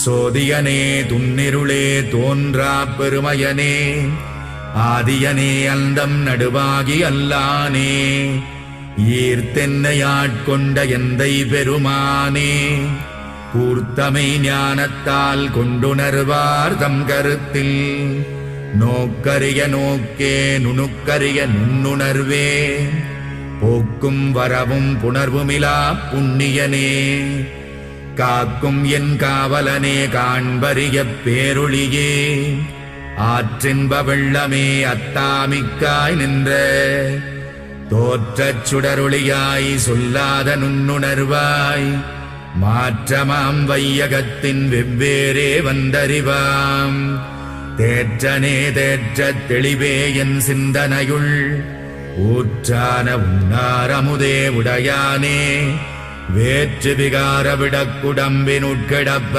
சோதியனே துன்னிருளே தோன்றா பெருமையனே ஆதியனே அந்தம் நடுவாகி அல்லானே ஈர்த்தென்னையாட்கொண்ட எந்தை பெருமானே கூர்த்தமை ஞானத்தால் கொண்டுணர்வார் தம் கருத்தில் நோக்கரிய நோக்கே நுணுக்கரிய நுண்ணுணர்வே போக்கும் வரவும் புணர்வுமிலா புண்ணியனே காக்கும் என் காவலனே காண்பரிய பேரொளியே ஆற்றின்ப வெள்ளமே அத்தாமிக்காய் நின்ற தோற்றச் சுடரொளியாய் சொல்லாத நுண்ணுணர்வாய் மாற்றமாம் வையகத்தின் வெவ்வேறே வந்தறிவாம் தேற்றனே தேற்றத் தெளிவே என் சிந்தனையுள் ஊற்றான உன்னாரமுதே உடையானே வேற்று விகார விடக்குடம்பினுட்கிடப்ப